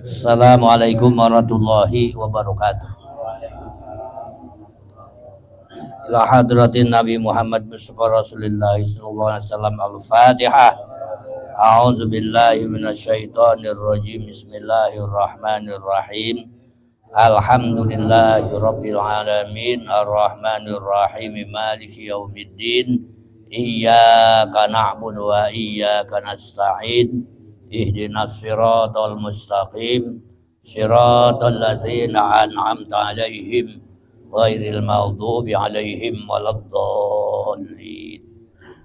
Assalamualaikum warahmatullahi wabarakatuh. Ila hadratin Nabi Muhammad Mustafa Rasulullah sallallahu alaihi wasallam. Al-Fatihah. A'udzu billahi minasyaitonir rajim. Bismillahirrahmanirrahim. Alhamdulillahirabbil alamin arrahmanir rahim maliki yaumiddin. Iyyaka na'budu wa iyyaka nasta'in. Ihdinas siratal mustaqim. Siratal ladzina an'amta 'alaihim ghairil maghdubi 'alaihim waladdallin.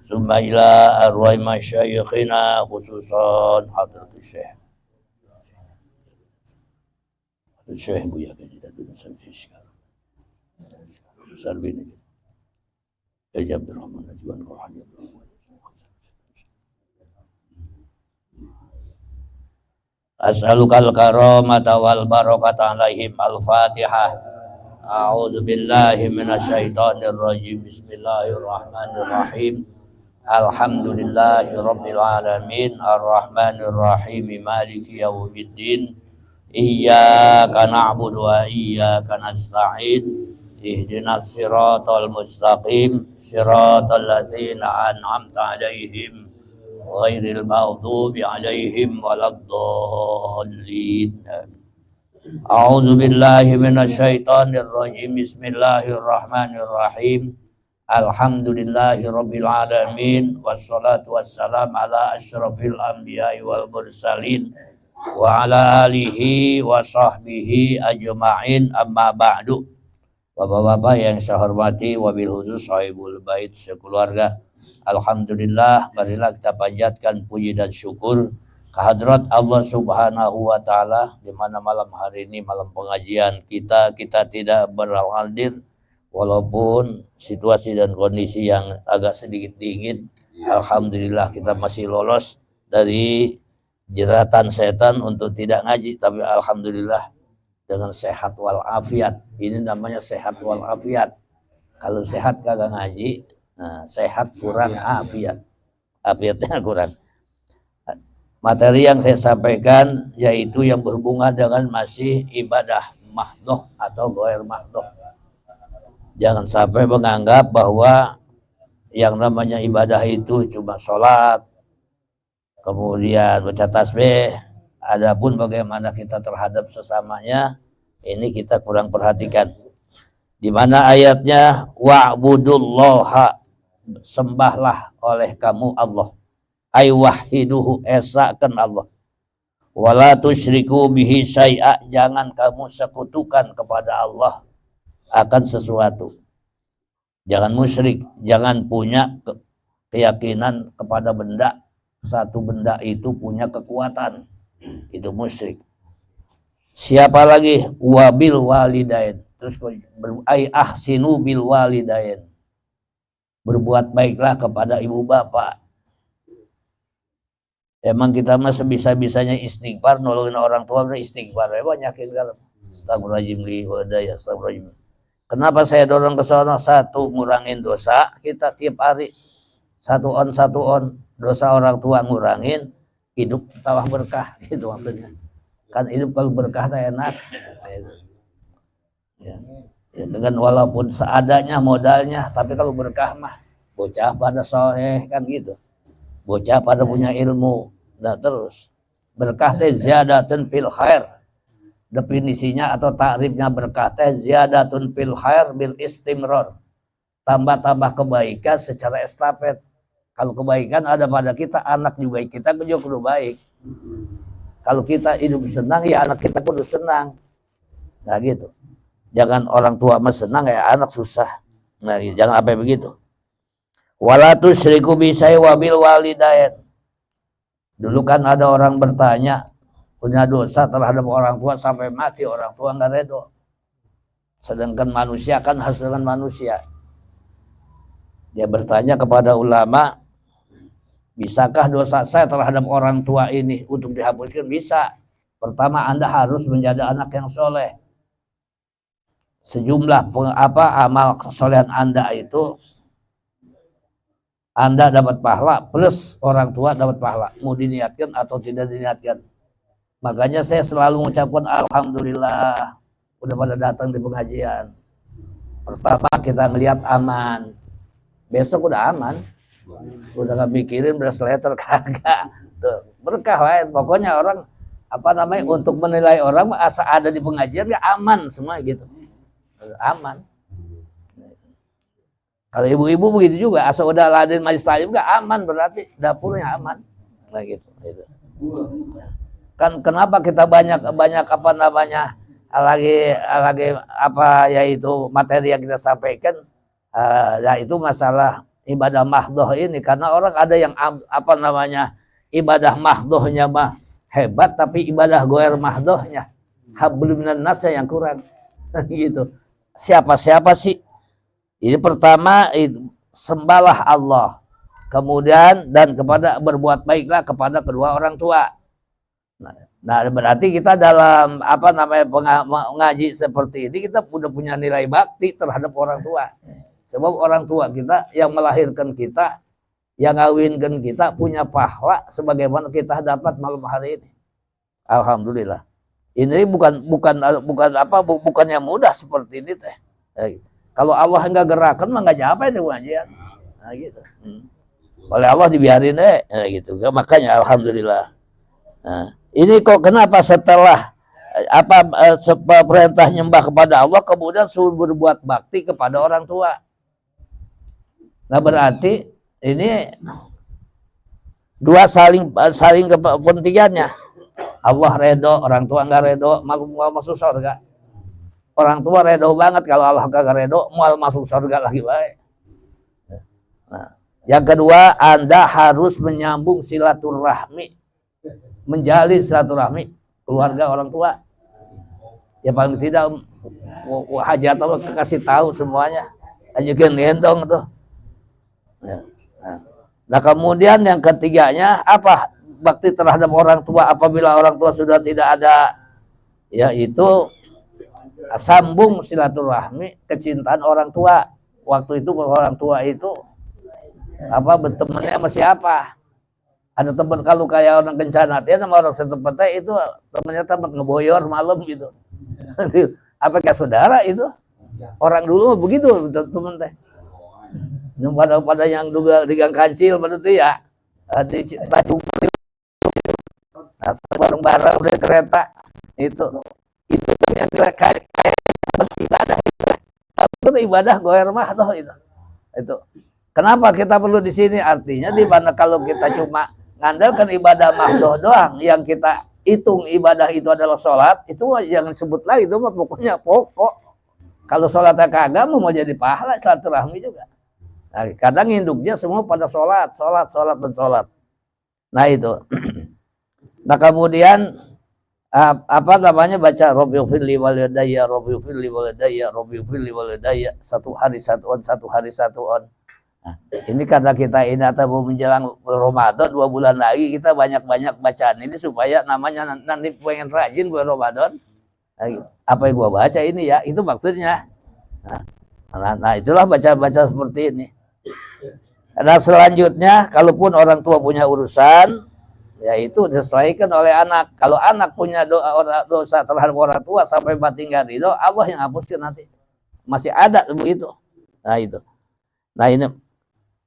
Summa ila arwah masyayikhina khususan hadratus syekh Syekh Buya Kajidatun Sanfiskar Sarbini Haji Abdurrahman Najwan Rohani As'alukal karamata wal barakata alaihim. Al-Fatihah. A'udzu billahi minasyaitonir rajim. Bismillahirrahmanirrahim. Alhamdulillahi rabbil alamin arrahmanir rahim maliki yaumiddin. Iyyaka na'budu wa iyyaka nasta'in. Ihdinas siratal mustaqim. Siratal ladzina an'amta 'alaihim ghairil maghdubi 'alaihim waladdallin. A'udzu billahi minasyaitonir rajim. Bismillahirrahmanirrahim. Alhamdulillahi rabbil alamin wassalatu wassalamu ala asyrafil anbiya'i wal mursalin wa ala alihi wa sahbihi ajma'in, amma ba'du. Bapak-bapak yang saya hormati, wabil khusus sahibul bait sekeluarga, alhamdulillah, marilah kita panjatkan puji dan syukur kehadrat Allah Subhanahu wa taala, di mana malam hari ini malam pengajian kita tidak berhadir walaupun situasi dan kondisi yang agak sedikit dingin. Alhamdulillah kita masih lolos dari jeratan setan untuk tidak ngaji, tapi alhamdulillah dengan sehat wal afiat. Ini namanya sehat wal afiat. Kalau sehat kagak ngaji, nah, sehat kurang afiat, afiatnya kurang. Materi yang saya sampaikan yaitu yang berhubungan dengan masih ibadah mahdoh atau ghair mahdoh. Jangan sampai menganggap bahwa yang namanya ibadah itu cuma sholat, kemudian baca tasbih. Adapun bagaimana kita terhadap sesamanya, ini kita kurang perhatikan. Di mana ayatnya wa'budullaha, sembahlah oleh kamu Allah, ay wahiduhu, esakan Allah, wala tusyriku bihi syai'a, jangan kamu sekutukan kepada Allah akan sesuatu. Jangan musyrik, jangan punya keyakinan kepada benda, satu benda itu punya kekuatan, itu musyrik. Siapa lagi? Wabil walidain, terus ay ahsinu bil walidain, berbuat baiklah kepada ibu bapak. Emang kita mah sebisa-bisanya istighfar, nolongin orang tua, istighfar banyakin kalau astagfirullahaladzim li wadaya, astagfirullahaladzim. Kenapa saya dorong ke sana? Satu, ngurangin dosa kita tiap hari, satu on dosa orang tua ngurangin, hidup tambah berkah, gitu maksudnya. Kan hidup kalau berkah tak enak ya, dengan walaupun seadanya modalnya, tapi kalau berkah mah bocah pada soleh kan gitu, bocah pada punya ilmu. Nah terus berkah teh ziyadatun fil khair, definisinya atau takrifnya berkah teh ziyadatun fil khair bil istimrar, tambah-tambah kebaikan secara estafet. Kalau kebaikan ada pada kita, anak juga kita kudu baik. Kalau kita hidup senang, ya anak kita kudu senang. Nah gitu. Jangan orang tua mah senang ya anak susah. Nah, jangan apa begitu. Wala tusyriku bisai wabil walidain. Dulu kan ada orang bertanya, punya dosa terhadap orang tua sampai mati, orang tua nggak redo. Sedangkan manusia kan harus dengan manusia. Dia bertanya kepada ulama, bisakah dosa saya terhadap orang tua ini untuk dihapuskan? Bisa. Pertama, Anda harus menjadi anak yang soleh. Sejumlah amal kesolehan Anda itu Anda dapat pahala plus orang tua dapat pahala, mau diniatkan atau tidak diniatkan. Makanya saya selalu mengucapkan alhamdulillah udah pada datang di pengajian. Pertama kita ngelihat aman, besok udah aman, udah gak mikirin beres letter kagak. Tuh, berkah lain. Pokoknya orang untuk menilai orang asal ada di pengajian gak aman semua gitu. Aman. Kalau ibu-ibu begitu juga, asal udah ladin majlis taklim gak aman, berarti dapurnya aman. Nah gitu. Kan kenapa kita banyak lagi yaitu materi yang kita sampaikan, yaitu masalah ibadah mahdoh ini, karena orang ada yang ibadah mahdohnya mah hebat, tapi ibadah goer mahdohnya hablum minan nas yang kurang. Gitu. Siapa sih? Ini pertama sembahlah Allah, kemudian dan berbuat baiklah kepada kedua orang tua. Nah berarti kita dalam mengaji seperti ini kita udah punya nilai bakti terhadap orang tua. Sebab orang tua kita yang melahirkan kita, yang ngawinkan kita punya pahala sebagaimana kita dapat malam hari ini. Alhamdulillah. Ini bukan yang mudah seperti ini teh. Kalau Allah enggak gerakan mah enggak nyampe di pengajian. Nah gitu. Oleh Allah dibiarin gitu. Makanya alhamdulillah. Nah, ini kok kenapa setelah perintah nyembah kepada Allah kemudian suruh berbuat bakti kepada orang tua? Nah berarti ini dua saling kepentingannya. Allah redo, orang tua enggak redo, mau masuk surga. Orang tua redo banget, kalau Allah enggak redo, mau masuk surga lagi baik. Nah, yang kedua, Anda harus menyambung silaturahmi, menjalin silaturahmi keluarga orang tua. Ya paling tidak hajat Allah kasih tahu semuanya, ajukan gendong tuh. Nah kemudian yang ketiganya apa? Bakti terhadap orang tua apabila orang tua sudah tidak ada, yaitu sambung silaturahmi, kecintaan orang tua. Waktu itu orang tua itu bertemannya sama siapa? Ada teman kalau kayak orang kencana sama orang setempatnya itu temannya tempat ngeboyor malam gitu. Apa kayak saudara itu? Orang dulu begitu teman teh. Pada yang juga di Gang Kancil pada itu ya di Tanjung bareng-bareng udah kereta itu yang kayak ibadah itu ibadah goer mah toh itu. Kenapa kita perlu di sini? Artinya di mana kalau kita cuma ngandalkan ibadah mahdoh doang, yang kita hitung ibadah itu adalah sholat, itu jangan sebut lagi, itu mah pokoknya pokok. Kalau sholatnya kagak mau jadi pahala, silaturahmi juga. Nah, kadang induknya semua pada sholat. Nah itu. Nah kemudian baca Rabbighfir li walidayya, Rabbighfir li walidayya, Rabbighfir li walidayya, satu hari satu on. Nah, ini karena kita ini atau menjelang Ramadan 2 bulan lagi, kita banyak bacaan ini supaya namanya nanti pengen rajin buat Ramadan. Nah, apa yang gua baca ini ya, itu maksudnya. Nah itulah baca seperti ini. Nah selanjutnya, kalaupun orang tua punya urusan, yaitu diselesaikan oleh anak. Kalau anak punya dosa terhadap orang tua sampai mati nggak ridho, Allah yang hapuskan nanti. Masih ada begitu. Nah itu. Nah ini.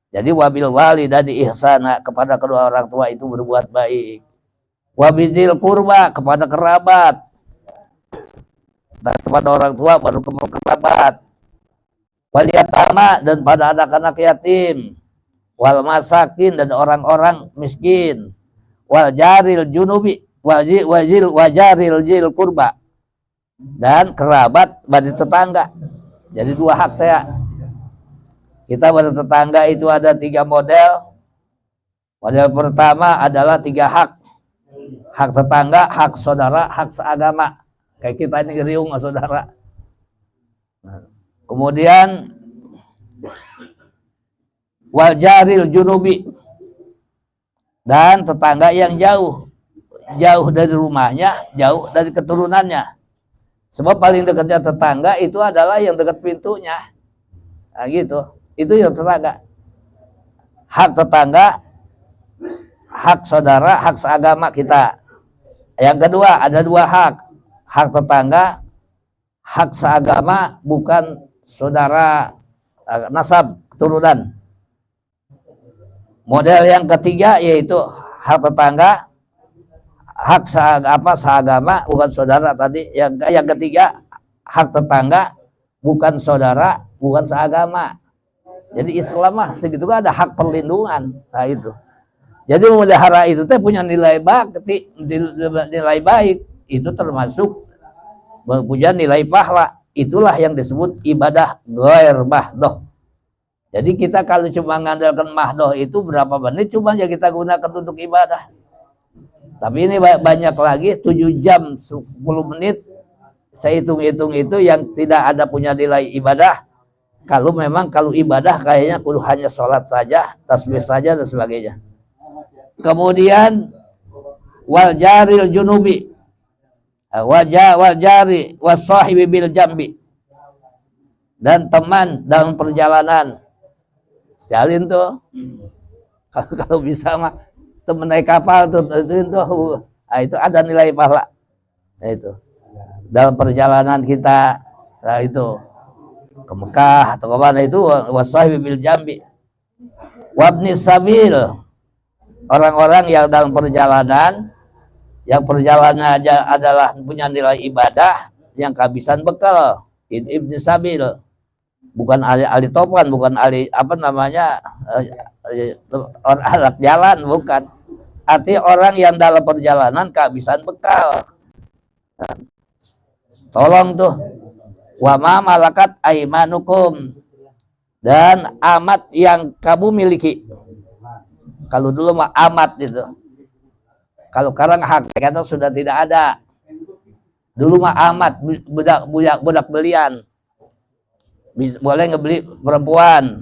Jadi wabil walidayni ihsana, kepada kedua orang tua itu berbuat baik. Wabizil kurba, kepada kerabat. Dan kepada orang tua baru kepada kerabat. Wal yatama, dan pada anak-anak yatim. Wal masakin, dan orang-orang miskin. Wal jaril junubi, wajaril jil kurba, dan kerabat bagi tetangga. Jadi dua hak teh. Kita pada tetangga itu ada 3 model. Model pertama adalah 3 hak. Hak tetangga, hak saudara, hak seagama. Kayak kita ini geriung saudara. Kemudian wal jaril junubi, dan tetangga yang jauh dari rumahnya, jauh dari keturunannya. Sebab paling dekatnya tetangga itu adalah yang dekat pintunya. Nah, gitu. Itu yang tetangga. Hak tetangga, hak saudara, hak seagama kita. Yang kedua ada 2 hak. Hak tetangga, hak seagama, bukan saudara nasab keturunan. Model yang ketiga yaitu hak tetangga, hak seagama, bukan saudara tadi. Yang ketiga hak tetangga, bukan saudara, bukan seagama. Jadi Islam mah segitu kan ada hak perlindungan. Nah itu. Jadi memelihara itu teh punya nilai baik, itu termasuk punya nilai pahala. Itulah yang disebut ibadah ghair mahdoh. Jadi kita kalau cuma mengandalkan mahdoh itu berapa menit cuma ya kita gunakan untuk ibadah. Tapi ini banyak lagi 7 jam 10 menit saya hitung-hitung itu yang tidak ada punya nilai ibadah. Kalau ibadah kayaknya kudu hanya sholat saja, tasbih saja dan sebagainya. Kemudian wal jaril junubi, wal jari wasahibi bil jambi, dan teman dalam perjalanan. Jalin tuh. Kalau bisa mah temen naik kapal tuh itu ada nilai pahala. Nah, itu dalam perjalanan kita, nah itu ke Mekah atau ke mana itu wasahibi bil jambi, wabni sabil, orang-orang yang dalam perjalanan, yang perjalanan aja adalah punya nilai ibadah, yang kehabisan bekal, ibni sabil, bukan ahli topan, bukan ahli orang alat jalan, bukan. Artinya orang yang dalam perjalanan kehabisan bekal. Tolong tuh. Wa ma malakat aimanukum, dan amat yang kamu miliki. Kalau dulu mah amat itu. Kalau sekarang hakikatnya sudah tidak ada. Dulu mah amat, budak belian. Boleh ngebeli perempuan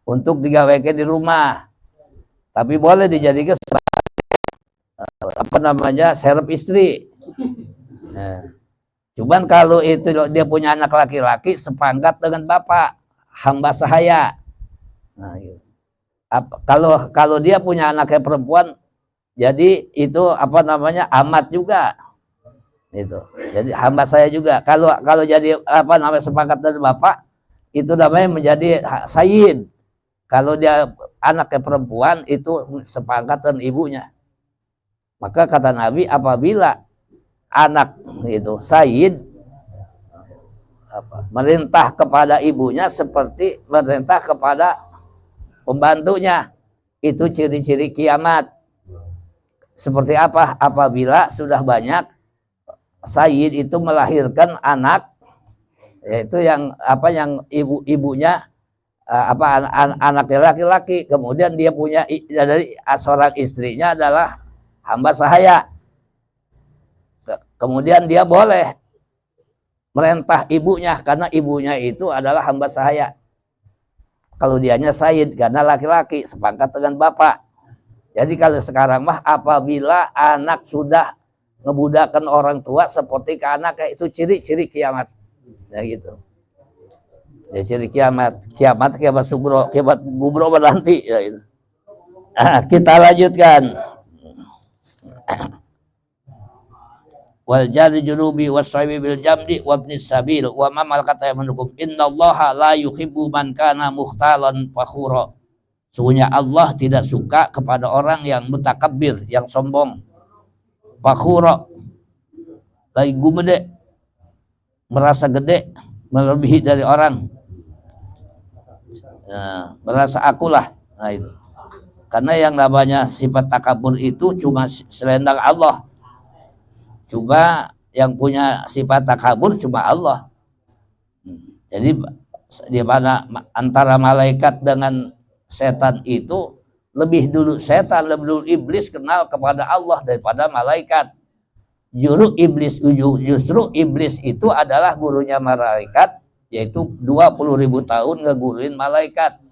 untuk digawekan di rumah. Tapi boleh dijadikan serep istri. Nah, cuman kalau itu dia punya anak laki-laki sepangkat dengan bapak, hamba sahaya. Nah, gitu. Kalau dia punya anaknya perempuan, jadi itu amat juga. Itu. Jadi hamba saya juga. Kalau jadi sepangkat dengan bapak, itu namanya menjadi sayyid. Kalau dia anaknya perempuan itu sepangkat dengan ibunya. Maka kata Nabi, apabila anak itu sayyid, merintah kepada ibunya seperti merintah kepada pembantunya, itu ciri-ciri kiamat. Seperti apa? Apabila sudah banyak sayyid itu melahirkan anak, yaitu yang ibunya anaknya laki-laki, kemudian dia punya dari seorang istrinya adalah hamba sahaya. Kemudian dia boleh merintah ibunya karena ibunya itu adalah hamba sahaya. Kalau dianya sayyid karena laki-laki sepangkat dengan bapak. Jadi kalau sekarang mah apabila anak sudah ngebudakan orang tua seperti ke anak, itu ciri-ciri kiamat. Ya gitu. Ya ciri kiamat sugro, kiamat gubro nanti ya gitu. Kita lanjutkan. Wal jari junubi wasaibi bil jamdi wabni sabil wa ma malakat aymanukum innallaha la yuhibbu man kana mukhtalan fakhura. Sesungguhnya Allah tidak suka kepada orang yang mutakabbir, yang sombong. Fakhura, lagi gumede, merasa gede, melebihi dari orang. Nah, merasa akulah. Nah itu. Karena yang namanya sifat takabur itu cuma selendang Allah. Coba yang punya sifat takabur cuma Allah. Jadi di mana antara malaikat dengan setan itu lebih dulu setan, lebih dulu iblis kenal kepada Allah daripada malaikat. Justru iblis itu adalah gurunya malaikat, yaitu 20.000 tahun ngeguruin malaikat.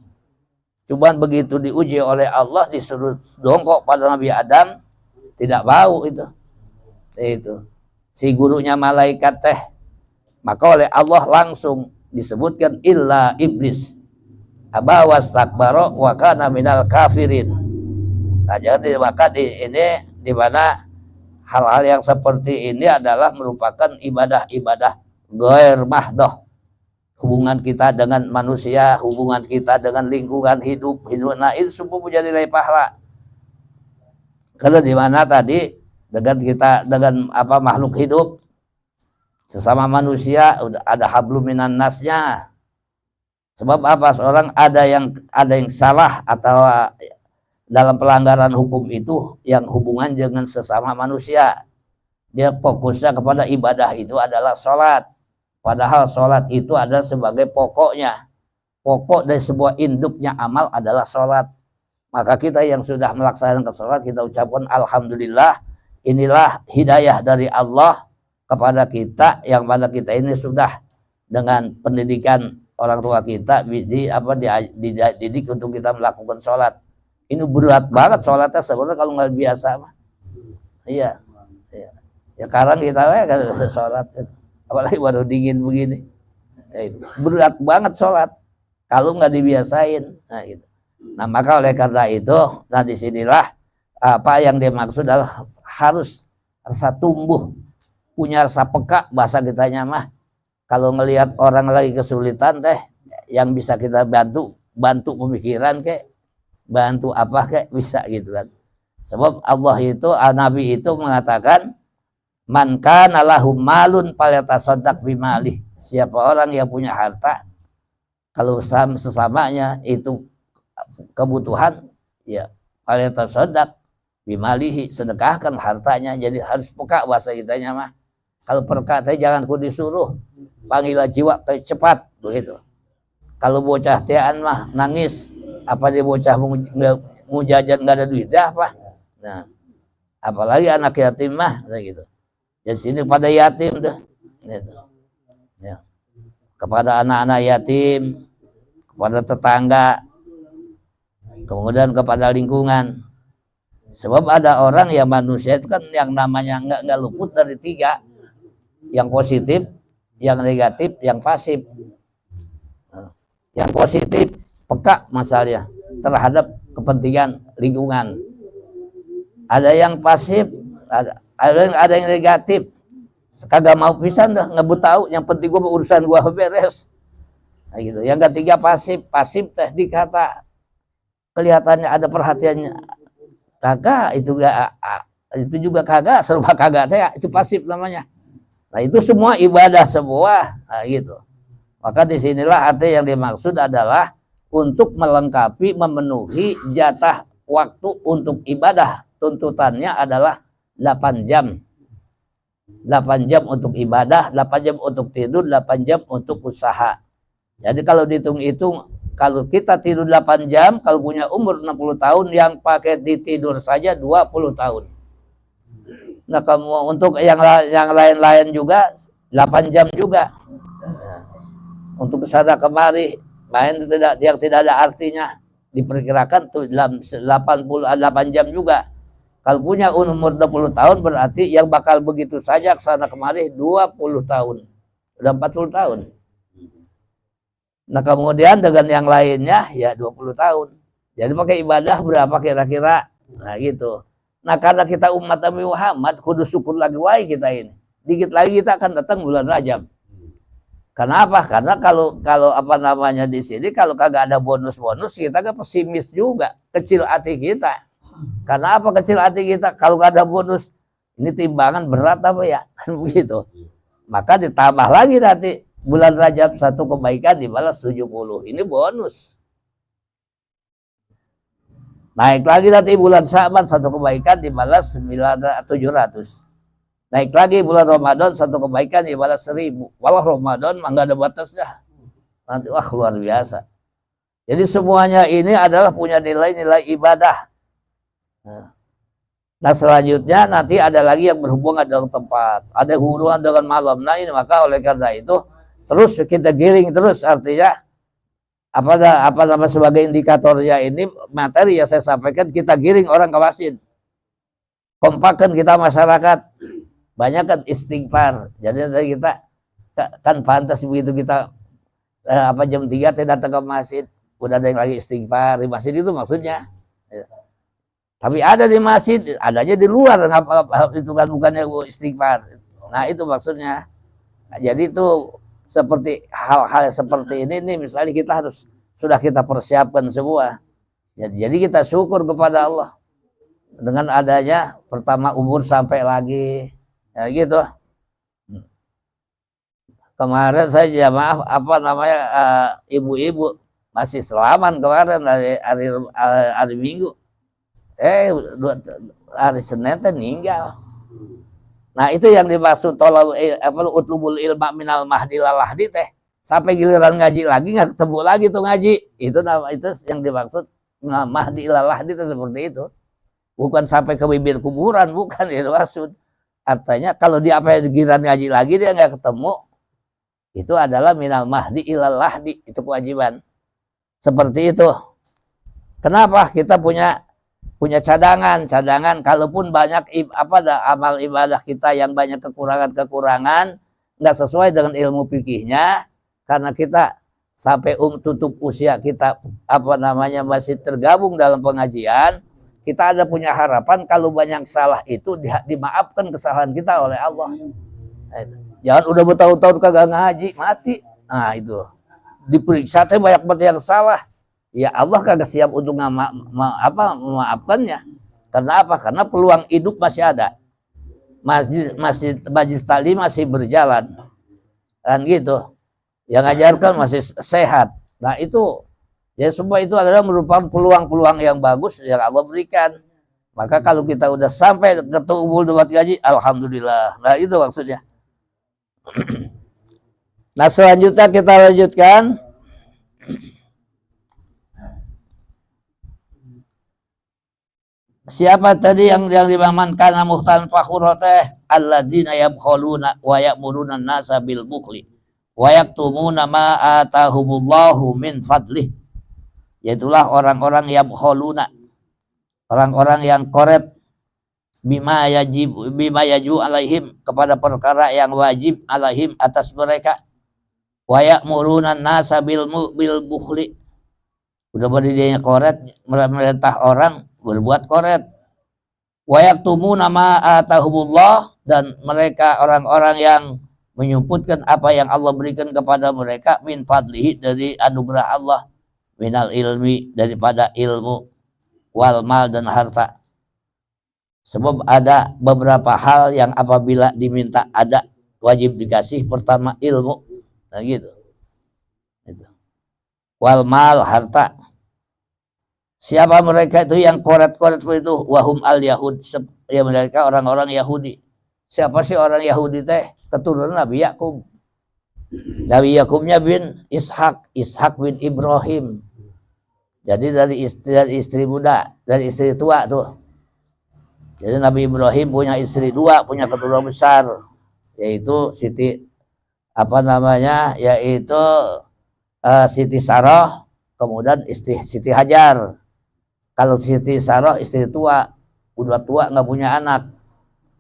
Cuman begitu diuji oleh Allah, disuruh dongkok pada Nabi Adam, tidak mau itu si gurunya malaikat teh. Maka oleh Allah langsung disebutkan illa iblis aba wastakbara wa kana minal kafirin. Nah, jadi maka ini di mana hal-hal yang seperti ini adalah merupakan ibadah-ibadah ghair mahdoh. Hubungan kita dengan manusia, hubungan kita dengan lingkungan hidup, nah itu semua menjadi nilai pahala. Karena di mana tadi dengan kita dengan makhluk hidup sesama manusia udah ada hablum minan nasnya. Sebab apa? Seorang ada yang salah atau dalam pelanggaran hukum itu yang hubungan dengan sesama manusia. Dia fokusnya kepada ibadah itu adalah sholat. Padahal sholat itu adalah sebagai pokoknya. Pokok dari sebuah induknya amal adalah sholat. Maka kita yang sudah melaksanakan sholat, kita ucapkan alhamdulillah. Inilah hidayah dari Allah kepada kita, yang mana kita ini sudah dengan pendidikan orang tua kita dididik untuk kita melakukan sholat. Ini berat banget sholatnya sebenarnya kalau nggak biasa mah. Iya. Ya sekarang kita sholat, apalagi baru dingin begini, berat banget sholat kalau nggak dibiasain. Nah maka oleh karena itu, nah disinilah apa yang dimaksud adalah harus rasa tumbuh, punya rasa peka, bahasa kitanya mah. Kalau ngelihat orang lagi kesulitan teh, yang bisa kita bantu pemikiran bantu apa bisa gitu kan. Sebab Allah itu, Nabi itu mengatakan, man kana lahu malun falyatasaddaq bimalih. Siapa orang yang punya harta, kalau sesamanya itu kebutuhan, ya falyatasaddaq bimalihi, sedekahkan hartanya. Jadi harus peka bahasa kitanya mah. Kalau peka teh jangan ku disuruh, panggilah jiwa cepat begitu. Kalau bocah tiaan mah nangis, apa dia bocah mau jajan nggak ada duit apa. Nah, apalagi anak yatim mah gitu. Jadi sini pada yatim dah, gitu. Ya. Kepada anak-anak yatim, kepada tetangga, kemudian kepada lingkungan. Sebab ada orang yang manusia itu kan yang namanya nggak luput dari 3, yang positif, yang negatif, yang pasif. Yang positif peka masalahnya terhadap kepentingan lingkungan. Ada yang pasif, ada yang negatif, kagak mau pisan dah, ngebut tahu, yang penting gua urusan gua beres. Nah, gitu. Yang ketiga pasif teh dikata kelihatannya ada perhatiannya, kagak, itu juga kagak, serba kagak teh, itu pasif namanya. Nah itu semua ibadah semua, nah, gitu. Maka disinilah arti yang dimaksud adalah untuk melengkapi, memenuhi jatah waktu untuk ibadah. Tuntutannya adalah 8 jam. 8 jam untuk ibadah, 8 jam untuk tidur, 8 jam untuk usaha. Jadi kalau dihitung-hitung, kalau kita tidur 8 jam, kalau punya umur 60 tahun, yang pakai ditidur saja 20 tahun. Nah, kamu untuk yang lain-lain juga 8 jam juga. Nah, untuk kesana kemari, main yang tidak ada artinya, diperkirakan tuh 8 jam juga. Kalau punya umur 20 tahun berarti yang bakal begitu saja kesana kemari 20 tahun. Udah 40 tahun. Nah kemudian dengan yang lainnya ya 20 tahun. Jadi pakai ibadah berapa kira-kira? Nah gitu. Nah karena kita umat Nabi Muhammad, kudu syukur lagi wae kita ini. Dikit lagi kita akan datang bulan Rajab. Kenapa? Karena kalau di sini kalau kagak ada bonus-bonus, kita kan pesimis juga, kecil hati kita. Karena apa kecil hati kita? Kalau gak ada bonus, ini timbangan berat apa ya? Kan begitu. Maka ditambah lagi nanti bulan Rajab 1 kebaikan dibalas 70. Ini bonus. Naik lagi nanti bulan Syaban 1 kebaikan dibalas 700. naik lagi bulan Ramadan, satu kebaikan ibadah 1000. Walau Ramadan mah nggak ada batasnya. Nanti wah luar biasa. Jadi semuanya ini adalah punya nilai-nilai ibadah. Nah selanjutnya nanti ada lagi yang berhubungan dengan tempat, ada hubungan dengan malam. Nah ini maka oleh karena itu terus kita giring terus, artinya apa nama sebagai indikatornya ini materi yang saya sampaikan, kita giring orang ke masjid, kompakkan kita masyarakat, banyakkan istighfar. Jadi kita kan pantas begitu kita jam 3 datang ke masjid, udah ada yang lagi istighfar di masjid, itu maksudnya. Tapi ada di masjid, adanya di luar, itu kan bukannya istighfar. Nah itu maksudnya. Jadi itu seperti hal-hal seperti ini nih, misalnya kita sudah kita persiapkan semua. Jadi kita syukur kepada Allah dengan adanya pertama umur sampai lagi, ya gitu. Kemarin saya jamaah ibu-ibu masih selaman kemarin hari Minggu. Hari Senin meninggal. Nah itu yang dimaksud utlubul ilma minal mahdi lalahdi teh. Sampai giliran ngaji lagi nggak ketemu lagi tuh ngaji. Itu yang dimaksud minal mahdi lalahdi itu seperti itu. Bukan sampai ke bibir kuburan, bukan itu maksud. Artinya kalau dia giliran ngaji lagi dia nggak ketemu, itu adalah minal mahdi ilalahdi, itu kewajiban. Seperti itu. Kenapa kita punya cadangan, kalaupun banyak amal ibadah kita yang banyak kekurangan nggak sesuai dengan ilmu fikihnya, karena kita sampai tutup usia kita masih tergabung dalam pengajian, kita ada punya harapan kalau banyak salah itu dimaafkan kesalahan kita oleh Allah. Jangan udah bertahun-tahun kagak ngaji mati. Nah itu diperiksa teh banyak banget yang salah. Ya Allah kagak siap untuk memaafkannya. Karena apa? Karena peluang hidup masih ada. Majlis taklim masih berjalan. Kan gitu. Yang ngajarkan masih sehat. Nah itu, ya semua itu adalah merupakan peluang-peluang yang bagus yang Allah berikan. Maka kalau kita udah sampai ke umur buat gaji, alhamdulillah. Nah itu maksudnya. Nah selanjutnya kita lanjutkan. Siapa tadi yang dimamankan muhtan fakhur teh? Alladzina yabkhuluna wa ya'muruna an-nasa bil bukhli wa yaktumuna ma atahumullahu min fadlih. Yaitulah orang-orang yabkhuluna, orang-orang yang koret bima yaju alaihim, kepada perkara yang wajib alaihim atas mereka. Wa ya'muruna an-nasa bil bukhli. Udah berdirinya koret, merintah orang berbuat koret. Wa yaktumuna ma atahumullah, dan mereka orang-orang yang menyumputkan apa yang Allah berikan kepada mereka, min fadlihi, dari anugerah Allah, minal ilmi, daripada ilmu, wal mal, dan harta. Sebab ada beberapa hal yang apabila diminta ada, wajib dikasih. Pertama ilmu, nah gitu. Wal mal, harta. Siapa mereka itu yang koret-koret itu? Wahum al Yahud, ya mereka orang-orang Yahudi. Siapa sih orang Yahudi teh? Keturunan Nabi Yakub. Nabi Yakubnya bin Ishak bin Ibrahim. Jadi dari istri muda, dari istri tua tuh. Jadi Nabi Ibrahim punya istri dua, punya keturunan besar, yaitu Siti yaitu Siti Sarah, kemudian Siti Hajar. Kalau Siti Sarah istri tua, udah tua nggak punya anak,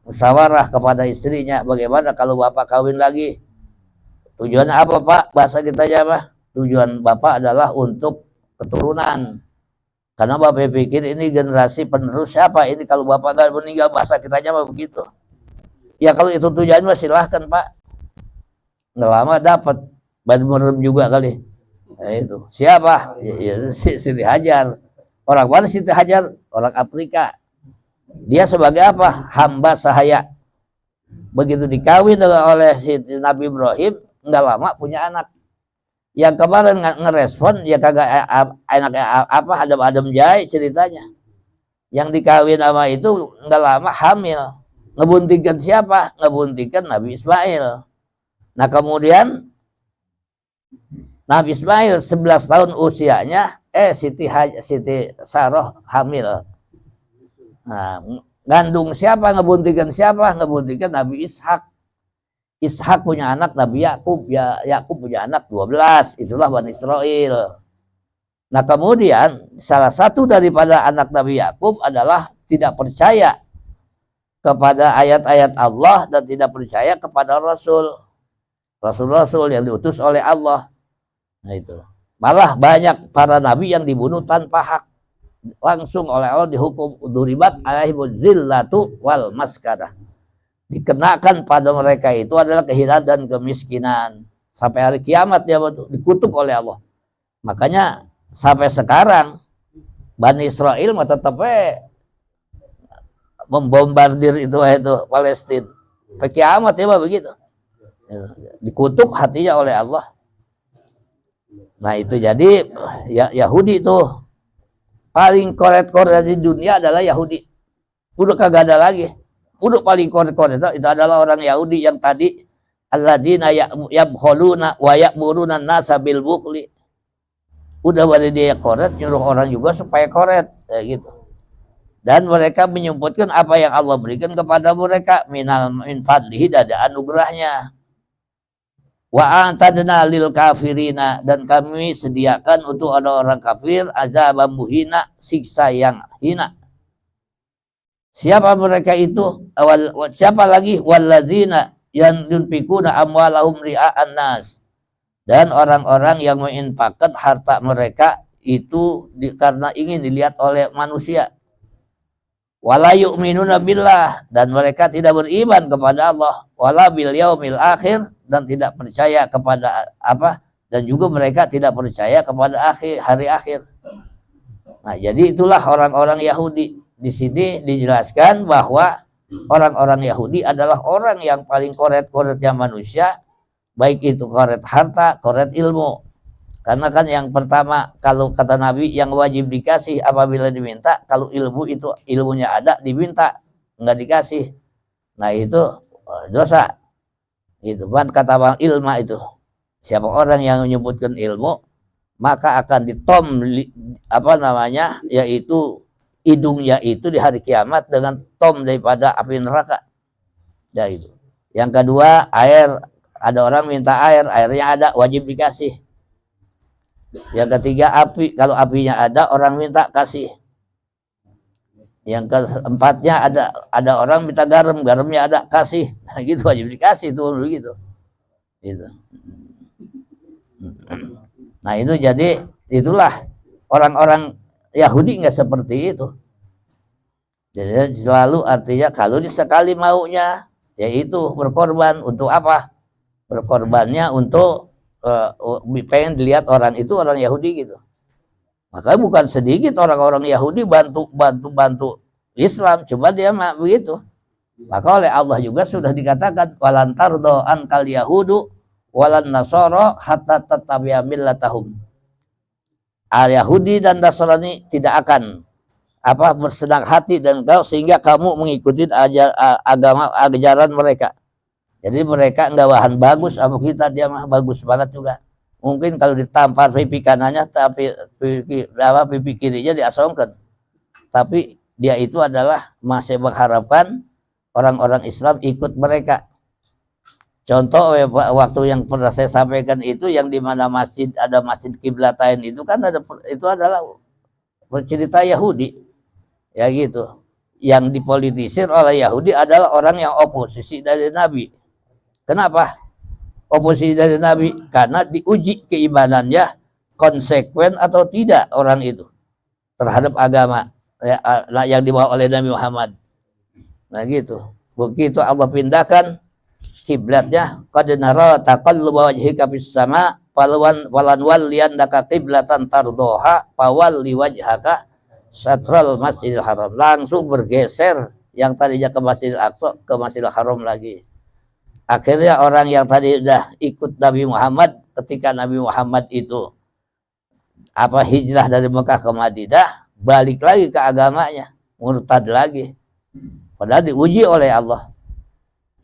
musyawarah kepada istrinya, bagaimana kalau bapak kawin lagi? Tujuannya apa Pak? Bahasa kita aja apa? Tujuan bapak adalah untuk keturunan. Karena bapak pikir ini generasi penerus siapa ini kalau bapak nggak meninggal, bahasa kita aja begitu. Ya kalau itu tujuannya silahkan Pak. Nggak lama dapat, baru merem juga kali. Nah, itu siapa? Ya, Siti Hajar. Orang mana Siti Hajar? Orang Afrika. Dia sebagai apa? Hamba sahaya. Begitu dikawin oleh Siti Nabi Ibrahim, nggak lama punya anak. Yang kemarin ngerespon, ya kagak enaknya Adam Jai ceritanya. Yang dikawin sama itu nggak lama hamil. Ngebuntingkan siapa? Ngebuntingkan Nabi Ismail. Nah kemudian Nabi Ismail 11 tahun usianya, Siti Saroh hamil. Nah, ngandung siapa? Ngebuntingkan siapa? Ngebuntingkan Nabi Ishak. Ishak punya anak Nabi Yakub, ya Yakub punya anak 12, itulah Bani Israel. Nah kemudian salah satu daripada anak Nabi Yakub adalah tidak percaya kepada ayat-ayat Allah dan tidak percaya kepada Rasul-Rasul yang diutus oleh Allah. Nah itu. Malah banyak para nabi yang dibunuh tanpa hak. Langsung oleh Allah dihukum duribat alaihimuz zillatu wal maskanah. Dikenakan pada mereka itu adalah kehinaan dan kemiskinan. Sampai hari kiamat dia dikutuk oleh Allah. Makanya sampai sekarang Bani Israel tetap membombardir itu Palestina. Sampai kiamat ya begitu. Dikutuk hatinya oleh Allah. Nah itu jadi Yahudi itu paling koret-koret di dunia adalah Yahudi. Udah kagak ada lagi. Udah paling koret-koret itu adalah orang Yahudi yang tadi alladzina yabkhuluna wa ya'muruna an-nasa bil bukhli. Udah pada dia koret, nyuruh orang juga supaya koret, gitu. Dan mereka menyebutkan apa yang Allah berikan kepada mereka min fadlihi, dari anugerahnya. Wa antadna lil kafirina, dan kami sediakan untuk orang-orang kafir azab muhina, siksa yang hina. Siapa mereka itu? Siapa lagi? Wallazina yang yunfikuna amwalahum ria'an nas, dan orang-orang yang menginfakkan harta mereka itu karena ingin dilihat oleh manusia. Wala yu'minuna billah, dan mereka tidak beriman kepada Allah. Wala bil yaumil akhir, dan tidak percaya kepada dan juga mereka tidak percaya kepada hari akhir. Nah, jadi itulah orang-orang Yahudi. Di sini dijelaskan bahwa orang-orang Yahudi adalah orang yang paling koret-koretnya manusia, baik itu koret harta, koret ilmu. Karena kan yang pertama, kalau kata Nabi, yang wajib dikasih apabila diminta, kalau ilmu itu ilmunya ada diminta, nggak dikasih, nah itu dosa. Itu kan kata Bang Ilma itu, siapa orang yang menyebutkan ilmu maka akan ditom yaitu hidungnya itu di hari kiamat dengan tom daripada api neraka. Ya itu. Yang kedua, air, ada orang minta air, airnya ada, wajib dikasih. Yang ketiga, api, kalau apinya ada, orang minta kasih. Yang keempatnya, ada orang minta garam, garamnya ada, kasih. Nah, gitu wajib dikasih tuh begitu. Gitu. Nah, itu jadi itulah orang-orang Yahudi nggak seperti itu. Jadi selalu artinya kalau sekali maunya yaitu berkorban untuk apa? Berkorbannya untuk pengen dilihat orang itu orang Yahudi gitu. Makanya bukan sedikit orang-orang Yahudi bantu Islam, coba dia begitu. Maka oleh Allah juga sudah dikatakan walantar doan kal yahudu walan nasoro hatta tattabi'a millatahum. Yahudi dan Nasrani tidak akan bersenang hati dan kau sehingga kamu mengikuti ajaran mereka. Jadi mereka enggak bahan bagus, apa kita dia mah bagus banget juga. Mungkin kalau ditampar pipi kanannya tapi pipi kirinya diasongkan. Tapi dia itu adalah masih mengharapkan orang-orang Islam ikut mereka. Contoh waktu yang pernah saya sampaikan itu yang di mana ada masjid Qiblatain itu kan itu adalah cerita Yahudi. Ya gitu. Yang dipolitisir oleh Yahudi adalah orang yang oposisi dari Nabi. Kenapa? Oposisi dari Nabi karena diuji keimanannya konsekuen atau tidak orang itu terhadap agama yang dibawa oleh Nabi Muhammad. Nah gitu. Begitu Allah pindahkan kiblatnya, qad nara taqalluba wajhika fis sama falan walliyannaka qiblatan tardoha fawalli wajhaka syatral Masjidil Haram. Langsung bergeser yang tadinya ke Masjidil Aqsa ke Masjidil Haram lagi. Akhirnya orang yang tadi udah ikut Nabi Muhammad ketika Nabi Muhammad itu hijrah dari Mekah ke Madinah, balik lagi ke agamanya, murtad lagi. Padahal diuji oleh Allah.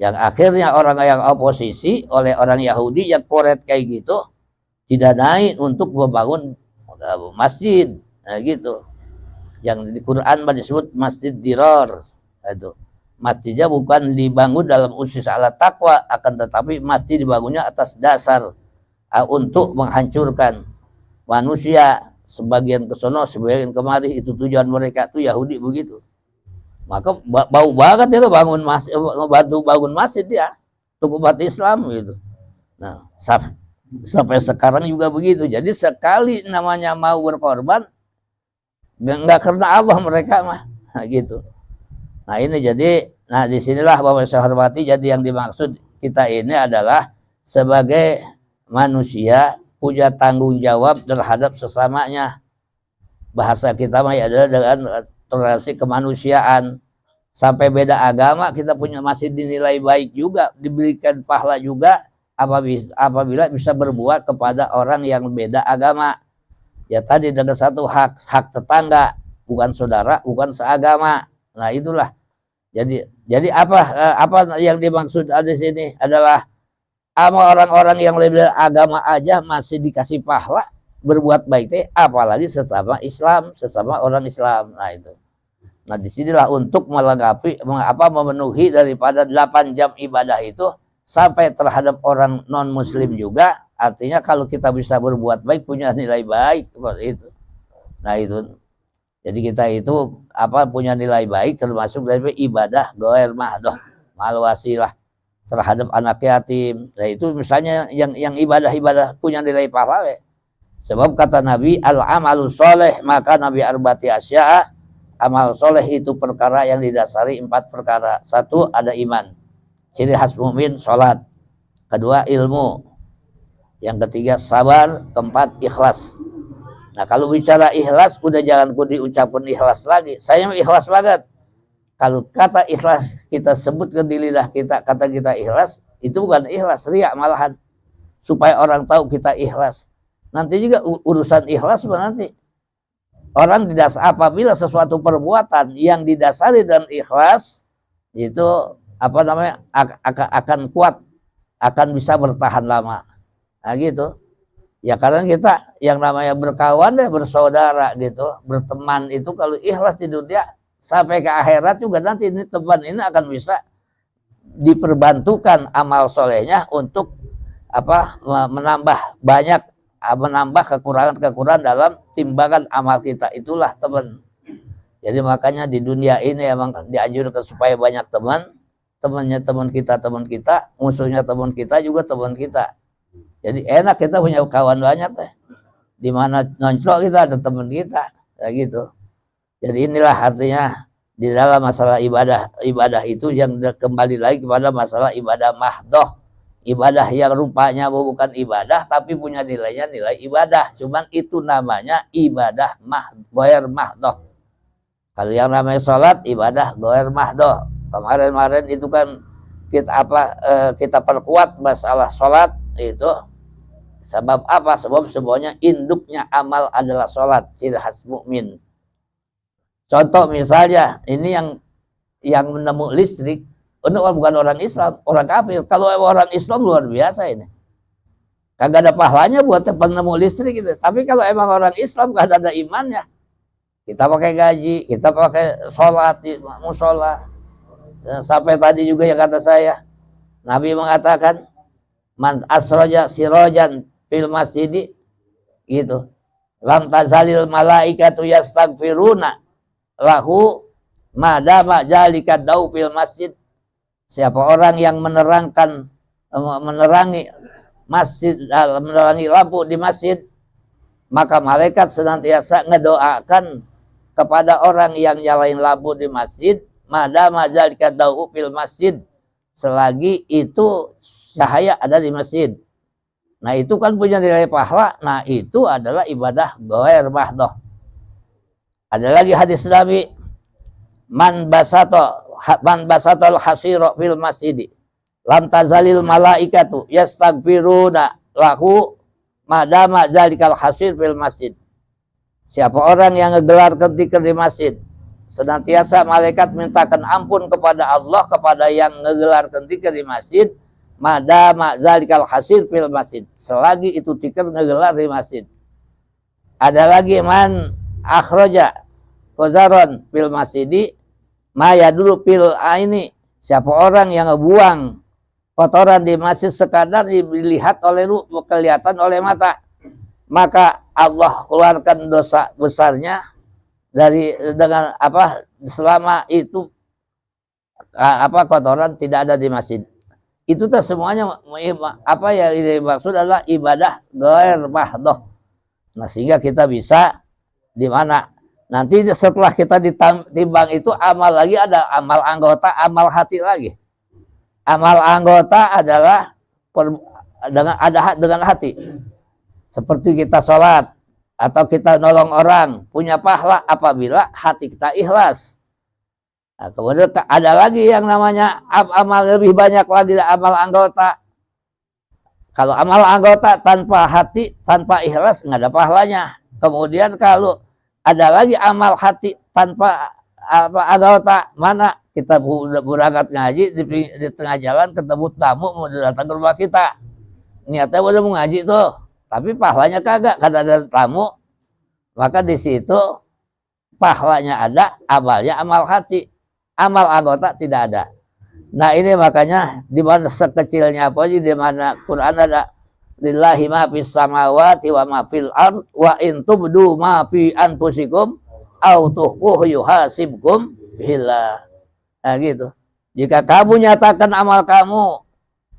Yang akhirnya orang yang oposisi oleh orang Yahudi yang koret kayak gitu didanai untuk membangun masjid, nah gitu. Yang di Quran disebut masjid dirar. Itu masjidnya bukan dibangun dalam usus ala takwa, akan tetapi masjid dibangunnya atas dasar untuk menghancurkan manusia, sebagian ke sono sebagian kemari. Itu tujuan mereka tuh Yahudi begitu. Maka bau banget itu bangun masjid, bantu bangun masjid ya untuk umat Islam gitu. Nah, sampai sekarang juga begitu. Jadi sekali namanya mau berkorban, nggak karena Allah mereka mah, nah, gitu. Nah ini jadi, nah disinilah Bapak saya hormati. Jadi yang dimaksud kita ini adalah sebagai manusia punya tanggung jawab terhadap sesamanya. Bahasa kita mah adalah dengan toleransi kemanusiaan. Sampai beda agama kita punya masih dinilai baik juga, diberikan pahala juga apabila bisa berbuat kepada orang yang beda agama. Ya tadi dengan satu hak tetangga, bukan saudara, bukan seagama. Nah itulah. Jadi apa yang dimaksud di sini adalah sama orang-orang yang lebih agama aja masih dikasih pahala berbuat baik teh, apalagi sesama Islam, sesama orang Islam. Nah itu. Nah disinilah untuk melengkapi memenuhi daripada 8 jam ibadah itu sampai terhadap orang non muslim juga. Artinya kalau kita bisa berbuat baik punya nilai baik seperti itu. Nah itu. Jadi kita itu punya nilai baik termasuk dari ibadah ghair mahdoh, mal wasilah terhadap anak yatim. Nah itu misalnya yang ibadah punya nilai pahala. Sebab kata Nabi al-amalu soleh, maka Nabi arba'ati asya'a, amal soleh itu perkara yang didasari 4 perkara. 1 ada iman, ciri khas mukmin sholat. 2 ilmu. Yang 3 sabar. 4 ikhlas. Nah kalau bicara ikhlas udah jangan diucapkan ikhlas lagi. Saya ikhlas banget. Kalau kata ikhlas kita sebutkan di lidah kita, kata kita ikhlas, itu bukan ikhlas, riya malahan. Supaya orang tahu kita ikhlas. Nanti juga urusan ikhlas nanti. Orang apabila sesuatu perbuatan yang didasari dengan ikhlas itu akan kuat, akan bisa bertahan lama. Nah gitu. Ya karena kita yang namanya berkawan dan bersaudara gitu, berteman itu kalau ikhlas di dunia sampai ke akhirat juga nanti ini teman ini akan bisa diperbantukan amal solehnya untuk menambah banyak, menambah kekurangan dalam timbangan amal kita. Itulah teman. Jadi makanya di dunia ini emang dianjurkan supaya banyak teman. Temannya teman kita, musuhnya teman kita juga teman kita. Jadi enak kita punya kawan banyak teh. Di mana noncolok kita ada teman kita, ya gitu. Jadi inilah artinya di dalam masalah ibadah itu yang kembali lagi kepada masalah ibadah mahdoh. Ibadah yang rupanya bukan ibadah tapi punya nilainya nilai ibadah. Cuman itu namanya ibadah ghair mahdoh. Kalau yang namanya sholat ibadah ghair mahdoh. Kemarin itu kan kita perkuat masalah sholat itu. Sebab apa? Sebab semuanya induknya amal adalah sholat, ciri khas mukmin. Contoh misalnya ini yang menemu listrik. Bukan orang Islam, orang kafir. Kalau orang Islam luar biasa ini. Kagak ada pahalanya buat penemu listrik gitu. Tapi kalau emang orang Islam kagak ada imannya. Kita pakai gaji, kita pakai sholat di musola. Sampai tadi juga yang kata saya, Nabi mengatakan, man asroja sirojan fil masjidi gitu. Lam tazalil malaikatu yastaghfiruna lahu madama jalika dau fil masjid. Siapa orang yang menerangi masjid, menerangi lampu di masjid, maka malaikat senantiasa ngedoakan kepada orang yang nyalain lampu di masjid, madama jalika dau fil masjid, selagi itu cahaya ada di masjid. Nah itu kan punya nilai pahala. Nah itu adalah ibadah ghair mahdoh. Ada lagi hadis Nabi, man basatal hasira fil masjid lam tazalil malaikatu yastaghfiruna lahu madama zalikal hasir fil masjid. Siapa orang yang ngegelar ketika di masjid senantiasa malaikat mintakan ampun kepada Allah kepada yang ngegelarkan zikir di masjid, madama zalikal hasir fil masjid, selagi itu zikir ngegelar di masjid. Ada lagi man akhraja qazaron fil masjidi maya dulu fil aini, siapa orang yang ngebuang kotoran di masjid sekadar dilihat oleh kelihatan oleh mata, maka Allah keluarkan dosa besarnya dari dengan apa selama itu apa kotoran tidak ada di masjid. Itu tuh semuanya apa ya maksud adalah ibadah ghair mahdoh. Nah sehingga kita bisa di mana nanti setelah kita ditimbang itu amal lagi, ada amal anggota, amal hati lagi. Amal anggota adalah dengan hati. Seperti kita sholat atau kita nolong orang, punya pahala apabila hati kita ikhlas. Nah, kemudian ada lagi yang namanya amal lebih banyak lagi, amal anggota. Kalau amal anggota tanpa hati, tanpa ikhlas, nggak ada pahalanya. Kemudian kalau ada lagi amal hati tanpa anggota, mana kita berangkat ngaji di tengah jalan ketemu tamu mau datang ke rumah kita, niatnya udah mau ngaji tuh, tapi pahalanya kagak karena ada tamu, maka di situ pahalanya ada, amalnya amal hati, amal anggota tidak ada. Nah ini makanya di mana sekecilnya apa aja, di mana Quran ada lillahi ma fis samawati wa ma fil ard wa in tubdu ma fi anfusikum aw tukhfuhu yuhasibkum billah. Nah gitu. Jika kamu nyatakan amal kamu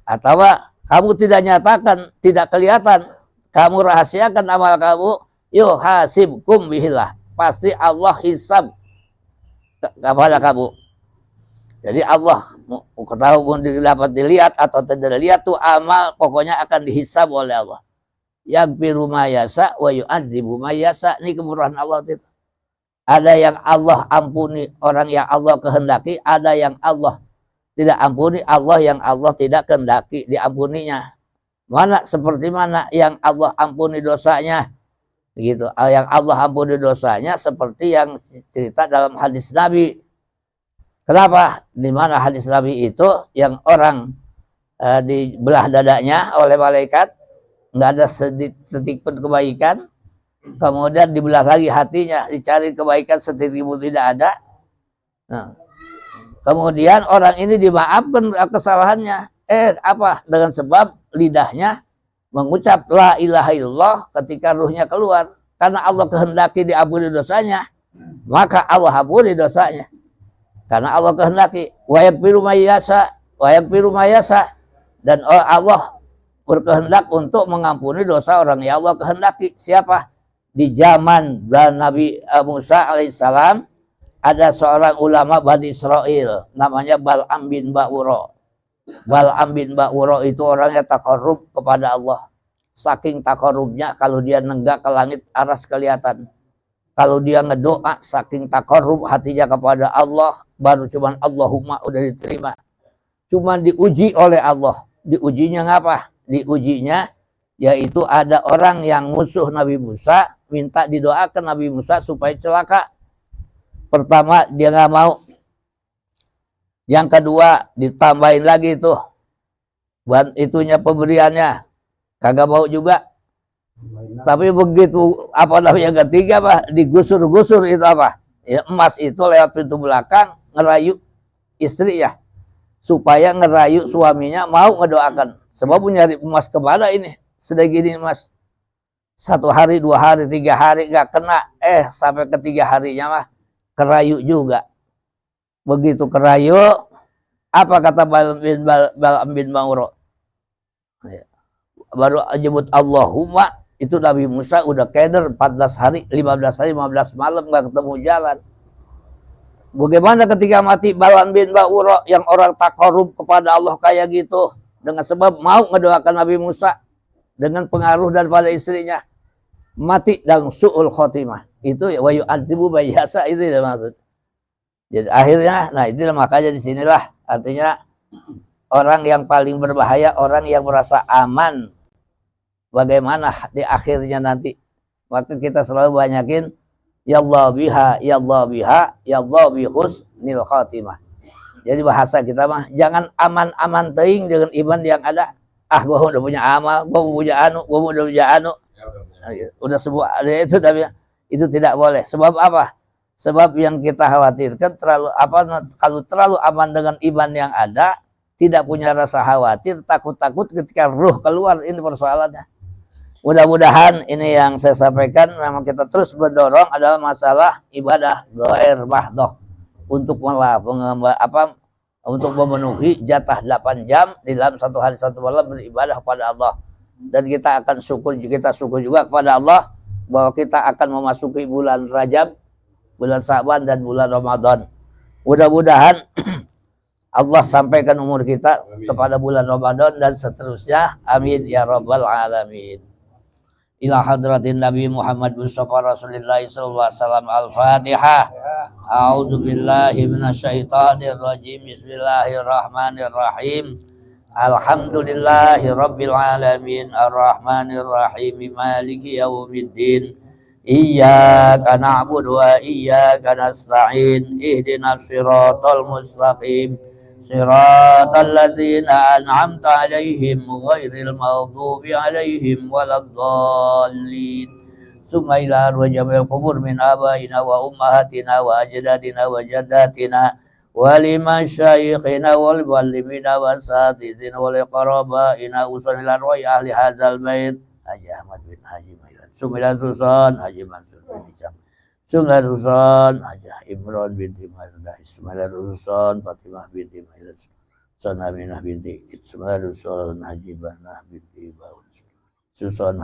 atau kamu tidak nyatakan, tidak kelihatan, kamu rahasiakan amal kamu, yuhasibkum billah. Pasti Allah hisab kepada kamu. Jadi Allah tahu dapat dilihat atau tidak dilihat tuh amal pokoknya akan dihisab oleh Allah. Yaghfiru ma yasha wa yu'adzibu ma yasha. Ini kemurahan Allah itu. Ada yang Allah ampuni, orang yang Allah kehendaki, ada yang Allah tidak ampuni, Allah yang Allah tidak kehendaki diampuninya. Mana seperti mana yang Allah ampuni dosanya? Gitu. Yang Allah ampuni dosanya seperti yang cerita dalam hadis Nabi. Kenapa? Di mana hadis Nabi itu yang orang dibelah dadanya oleh malaikat, nggak ada sedetik pun kebaikan, kemudian dibelah lagi hatinya, dicari kebaikan sedetik pun tidak ada. Nah, kemudian orang ini dimaafkan kesalahannya, apa? Dengan sebab lidahnya mengucap la ilaha illallah ketika ruhnya keluar, karena Allah kehendaki diampuni dosanya, maka Allah ampuni dosanya. Karena Allah kehendaki, wa yaghfiru ma yasha, dan Allah berkehendak untuk mengampuni dosa orang yang Allah kehendaki. Siapa? Di zaman Nabi Musa alaihissalam ada seorang ulama Bani Israel namanya Bal'am bin Ba'ura. Bal'am bin Ba'ura itu orangnya takarrub kepada Allah. Saking takarrubnya kalau dia nenggak ke langit aras kelihatan. Kalau dia ngedoa saking takarrub hatinya kepada Allah, baru cuman Allahumma udah diterima. Cuman diuji oleh Allah. Diujinya ngapa? Diujinya yaitu ada orang yang musuh Nabi Musa, minta didoakan Nabi Musa supaya celaka. Pertama dia nggak mau. Yang kedua ditambahin lagi tuh, itunya pemberiannya kagak mau juga. Tapi begitu apa namanya ketiga apa digusur-gusur itu apa? Ya, emas itu lewat pintu belakang ngerayu istri ya, supaya ngerayu suaminya mau ngedoakan. Sebab nyari emas kemana ini? Sedegini emas. 1 hari, 2 hari, 3 hari nggak kena. Sampai ke 3 harinya mah kerayu juga. Begitu kerayu, apa kata Bal'am bin Ba'ura? Baru nyebut Allahumma, itu Nabi Musa udah keder 14 hari, 15 hari, 15 malam nggak ketemu jalan. Bagaimana ketika mati Bal'am bin Ba'ura yang orang takarrub kepada Allah kayak gitu, dengan sebab mau ngedoakan Nabi Musa dengan pengaruh daripada istrinya, mati dalam su'ul khotimah. Itu ya wa yu'adzibu ma yasha, itu ya maksud. Jadi akhirnya, nah itulah makanya disinilah artinya orang yang paling berbahaya orang yang merasa aman. Bagaimana di akhirnya nanti, maka kita selalu banyakin ya Allah bi husnil khatimah. Jadi bahasa kita mah jangan aman-aman teuing dengan iman yang ada. Ah, gua udah punya amal, gua udah punya anu. Udah sebuah itu itu tidak boleh. Sebab apa? Sebab yang kita khawatirkan kalau terlalu aman dengan iman yang ada, tidak punya rasa khawatir, takut-takut ketika ruh keluar, ini persoalannya. Mudah-mudahan ini yang saya sampaikan, memang kita terus mendorong adalah masalah ibadah ghair mahdoh untuk untuk memenuhi jatah 8 jam di dalam satu hari satu malam beribadah kepada Allah. Dan kita akan syukur juga kepada Allah bahwa kita akan memasuki bulan Rajab, bulan Sa'ban dan bulan Ramadan. Mudah-mudahan Allah sampaikan umur kita kepada bulan Ramadan dan seterusnya. Amin ya rabbal alamin. Ila hadratin Nabi Muhammad Mustafa Rasulullah sallallahu alaihi wasallam. Al-Fatihah. A'udzu billahi minasyaitonir rajim. Bismillahirrahmanirrahim. Alhamdulillahi rabbil alamin. Arrahmanir rahim. Maliki yaumiddin. Iyyaka na'budu wa iyyaka nasta'in. Ihdinas siratal mustaqim. Siratal ladzina an'amta 'alaihim ghairil maghdubi 'alaihim waladdallin. Summa ila arwajil qubur min abaina wa ummahatina wa ajdadina wa jaddatina wa limasyayikhina wal muallimina wa asatidina wal qarabaina usul ila arwah ahli hadzal bait Haji Ahmad bin Haji Mailan Sumila Susan Haji Mansur bin Ijam Sumila Susan Haji Imran binti Mardah Ismail Rusun Fatimah binti Mailan Sunan Aminah binti Ismail Rusun Haji Banah binti Baun Susun